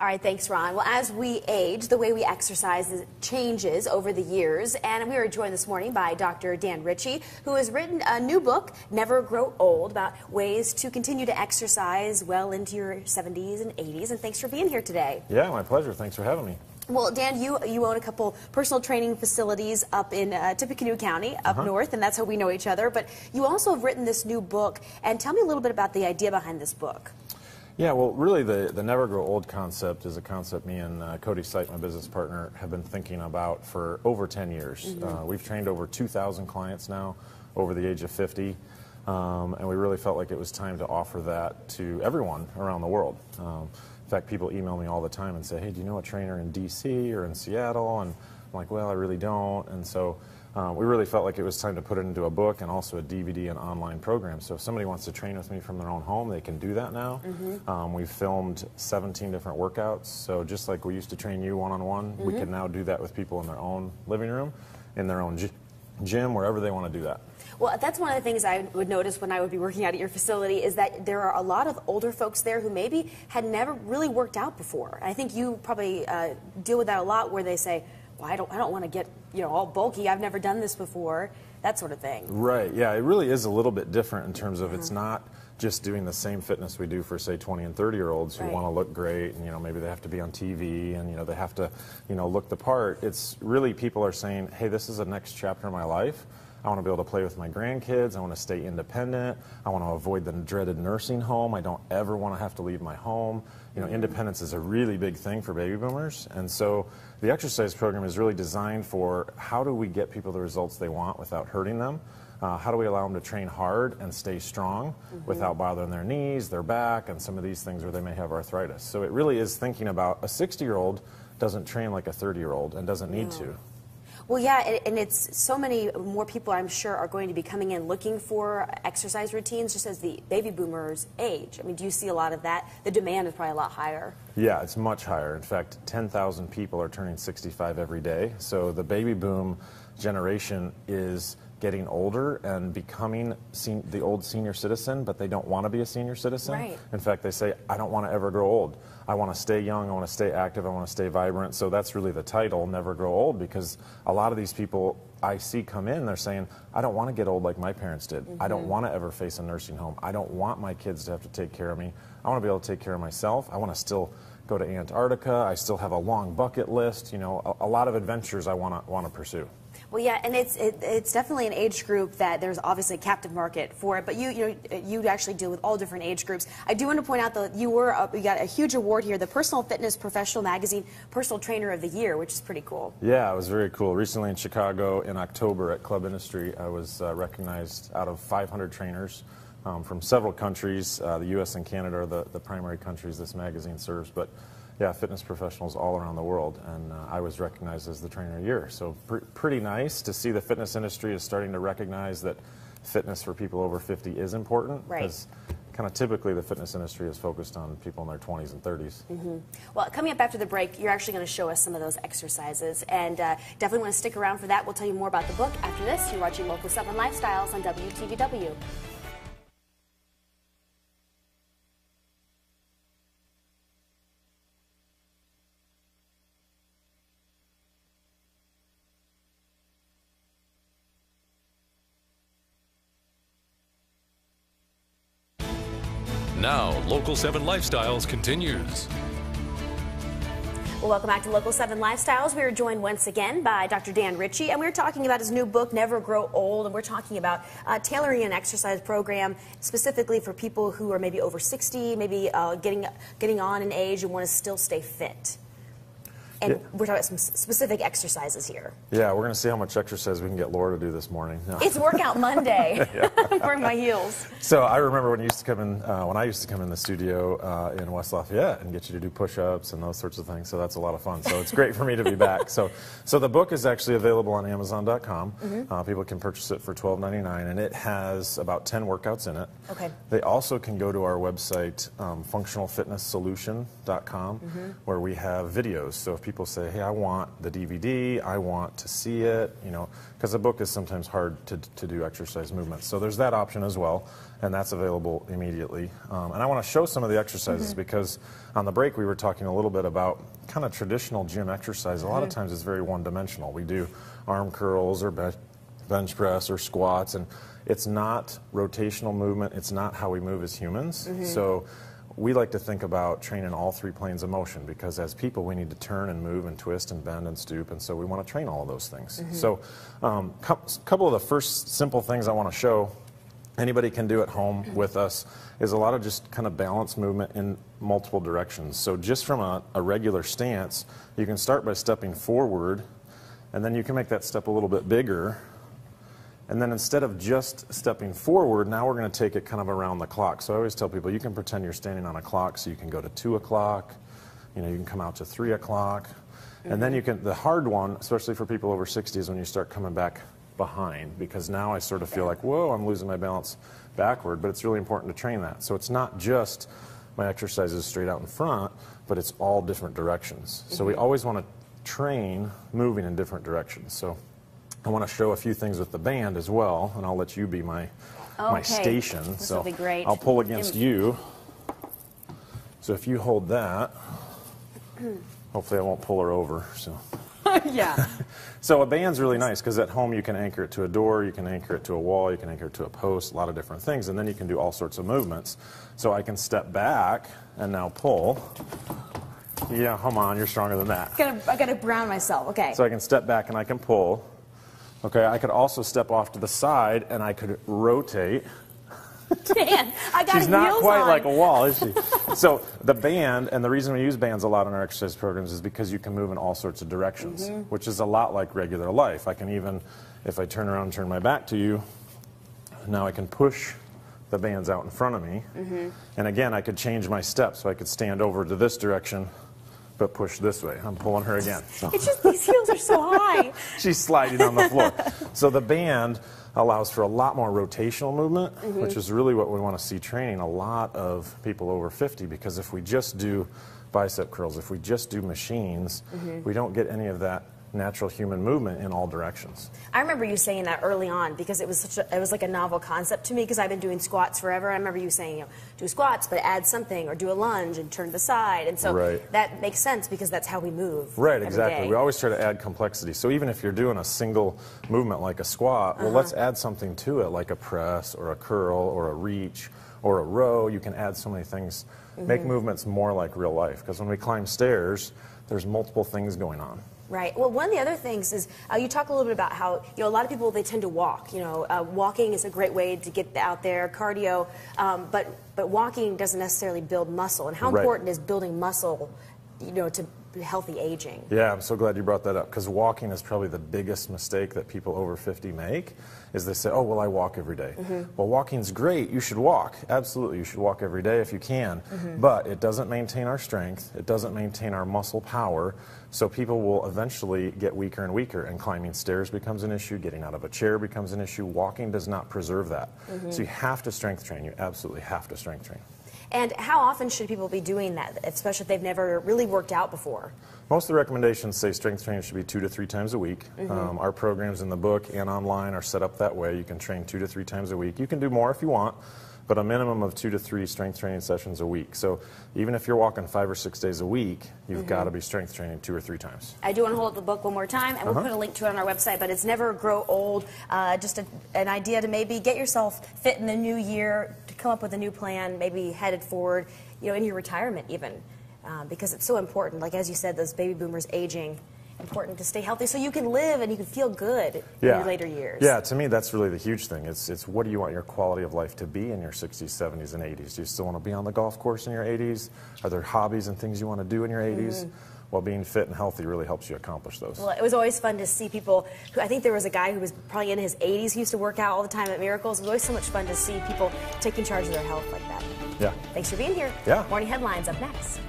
All right, thanks, Ron. Well, as we age, the way we exercise changes over the years, and we are joined this morning by Dr. Dan Ritchie, who has written a new book, Never Grow Old, about ways to continue to exercise well into your 70s and 80s, and thanks for being here today. Yeah, my pleasure. Thanks for having me. Well, Dan, you own a couple personal training facilities up in Tippecanoe County, up north, and that's how we know each other, but you also have written this new book, and tell me a little bit about the idea behind this book. Yeah, well, really the Never Grow Old concept is a concept me and Cody Sight, my business partner, have been thinking about for over 10 years. We've trained over 2,000 clients now over the age of 50, and we really felt like it was time to offer that to everyone around the world. In fact, people email me all the time and say, hey, do you know a trainer in DC or in Seattle? And I'm like, well, I really don't. And so we really felt like it was time to put it into a book and also a DVD and online program. So if somebody wants to train with me from their own home, they can do that now. We've filmed 17 different workouts. So just like we used to train you one-on-one, we can now do that with people in their own living room, in their own gym, wherever they want to do that. Well, that's one of the things I would notice when I would be working out at your facility is that there are a lot of older folks there who maybe had never really worked out before. I think you probably deal with that a lot where they say, well, I don't want to get, you know, all bulky. I've never done this before, that sort of thing. Right, yeah, it really is a little bit different in terms of it's not just doing the same fitness we do for, say, 20 and 30-year-olds who want to look great, and, you know, maybe they have to be on TV, and, you know, they have to, you know, look the part. It's really people are saying, hey, this is the next chapter of my life. I want to be able to play with my grandkids. I want to stay independent. I want to avoid the dreaded nursing home. I don't ever want to have to leave my home. You know, independence is a really big thing for baby boomers. And so the exercise program is really designed for how do we get people the results they want without hurting them? How do we allow them to train hard and stay strong without bothering their knees, their back, and some of these things where they may have arthritis? So it really is thinking about a 60-year-old doesn't train like a 30-year-old and doesn't need to. Well, yeah, and it's so many more people, I'm sure, are going to be coming in looking for exercise routines just as the baby boomers age. I mean, do you see a lot of that? The demand is probably a lot higher. Yeah, it's much higher. In fact, 10,000 people are turning 65 every day. So the baby boom generation is getting older and becoming the old senior citizen, but they don't want to be a senior citizen. Right. In fact, they say, I don't want to ever grow old. I want to stay young, I want to stay active, I want to stay vibrant. So that's really the title, Never Grow Old, because a lot of these people I see come in, they're saying, I don't want to get old like my parents did. I don't want to ever face a nursing home. I don't want my kids to have to take care of me. I want to be able to take care of myself. I want to still go to Antarctica. I still have a long bucket list. You know, a lot of adventures I want to pursue. Well, yeah, and it's definitely an age group that there's obviously a captive market for it, but you actually deal with all different age groups. I do want to point out that you got a huge award here, the Personal Fitness Professional Magazine Personal Trainer of the Year, which is pretty cool. Yeah, it was very cool. Recently in Chicago in October at Club Industry, I was recognized out of 500 trainers from several countries. The U.S. and Canada are the primary countries this magazine serves, but yeah, fitness professionals all around the world, and I was recognized as the Trainer of the Year. So pretty nice to see the fitness industry is starting to recognize that fitness for people over 50 is important. Right. Because kind of typically the fitness industry is focused on people in their 20s and 30s. Well, coming up after the break, you're actually going to show us some of those exercises, and definitely want to stick around for that. We'll tell you more about the book after this. You're watching Local 7 Lifestyles on WTVW. Now, Local 7 Lifestyles continues. Well, welcome back to Local 7 Lifestyles. We are joined once again by Dr. Dan Ritchie, and we're talking about his new book, Never Grow Old, and we're talking about tailoring an exercise program specifically for people who are maybe over 60, maybe getting on in age and want to still stay fit. And we're talking about some specific exercises here. Yeah, we're going to see how much exercise we can get Laura to do this morning. No. It's Workout Monday. I'm wearing my heels. So I remember when you used to come in, when I used to come in the studio in West Lafayette and get you to do push-ups and those sorts of things. So that's a lot of fun. So it's great for me to be back. So the book is actually available on Amazon.com. People can purchase it for $12.99, and it has about 10 workouts in it. Okay. They also can go to our website, functionalfitnesssolution.com, where we have videos. So if people people say, hey, I want the DVD, I want to see it, you know, because a book is sometimes hard to do exercise movements. So there's that option as well, and that's available immediately. And I want to show some of the exercises because on the break we were talking a little bit about kind of traditional gym exercise. A lot of times it's very one-dimensional. We do arm curls or bench press or squats, and it's not rotational movement. It's not how we move as humans. So we like to think about training all three planes of motion because as people we need to turn and move and twist and bend and stoop, and so we want to train all of those things. So a couple of the first simple things I want to show anybody can do at home with us is a lot of just kind of balance movement in multiple directions. So just from a regular stance, you can start by stepping forward, and then you can make that step a little bit bigger. And then instead of just stepping forward, now we're going to take it kind of around the clock. So I always tell people you can pretend you're standing on a clock, so you can go to 2 o'clock, you know, you can come out to 3 o'clock. And then you can, the hard one, especially for people over 60, is when you start coming back behind, because now I sort of feel like, whoa, I'm losing my balance backward, but it's really important to train that. So it's not just my exercises straight out in front, but it's all different directions. So we always want to train moving in different directions. So I want to show a few things with the band as well, and I'll let you be my station. This so will be great. I'll pull against you. So if you hold that, hopefully I won't pull her over. So. Yeah. So a band's really nice because at home you can anchor it to a door, you can anchor it to a wall, you can anchor it to a post, a lot of different things, and then you can do all sorts of movements. So I can step back and now pull. Yeah, come on, you're stronger than that. I gotta ground myself. Okay. So I can step back and I can pull. Okay, I could also step off to the side and I could rotate. Dan, I got She's not heels quite on. like a wall, is she? So the band, and the reason we use bands a lot in our exercise programs is because you can move in all sorts of directions, which is a lot like regular life. I can even, if I turn around and turn my back to you, now I can push the bands out in front of me. And again, I could change my step, so I could stand over to this direction, but push this way. I'm pulling her again. So. It's just these heels are so high. She's sliding on the floor. So the band allows for a lot more rotational movement, which is really what we want to see training a lot of people over 50, because if we just do bicep curls, if we just do machines, we don't get any of that natural human movement in all directions. I remember you saying that early on because it was like a novel concept to me because I've been doing squats forever. I remember you saying, you know, do squats but add something, or do a lunge and turn to the side, and so that makes sense because that's how we move. Right, exactly. We always try to add complexity. So even if you're doing a single movement like a squat, well, let's add something to it, like a press or a curl or a reach or a row. You can add so many things. Make movements more like real life, because when we climb stairs, there's multiple things going on. Right. Well, one of the other things is you talk a little bit about how, you know, a lot of people, they tend to walk. You know, walking is a great way to get out there, cardio, but walking doesn't necessarily build muscle. And how important is building muscle, you know, to healthy aging? Yeah, I'm so glad you brought that up, because walking is probably the biggest mistake that people over 50 make, is they say, oh, well, I walk every day. Well, walking's great. You should walk. Absolutely, you should walk every day if you can. But it doesn't maintain our strength. It doesn't maintain our muscle power. So people will eventually get weaker and weaker, and climbing stairs becomes an issue, getting out of a chair becomes an issue. Walking does not preserve that. So you have to strength train. You absolutely have to strength train. And how often should people be doing that, especially if they've never really worked out before? Most of the recommendations say strength training should be 2 to 3 times a week. Our programs in the book and online are set up that way. You can train 2 to 3 times a week. You can do more if you want, but a minimum of 2 to 3 strength training sessions a week. So even if you're walking 5 or 6 days a week, you've got to be strength training 2 or 3 times. I do want to hold up the book one more time, and we'll put a link to it on our website, but it's Never Grow Old, just an idea to maybe get yourself fit in the new year, to come up with a new plan, maybe headed forward, you know, in your retirement even, because it's so important. Like, as you said, those baby boomers aging, important to stay healthy so you can live and you can feel good in your later years. Yeah, to me that's really the huge thing. It's what do you want your quality of life to be in your 60s, 70s, and 80s? Do you still want to be on the golf course in your 80s? Are there hobbies and things you want to do in your 80s? Well, being fit and healthy really helps you accomplish those. Well, it was always fun to see people who, I think there was a guy who was probably in his 80s who used to work out all the time at Miracles. It was always so much fun to see people taking charge of their health like that. Yeah. Thanks for being here. Yeah. Morning Headlines up next.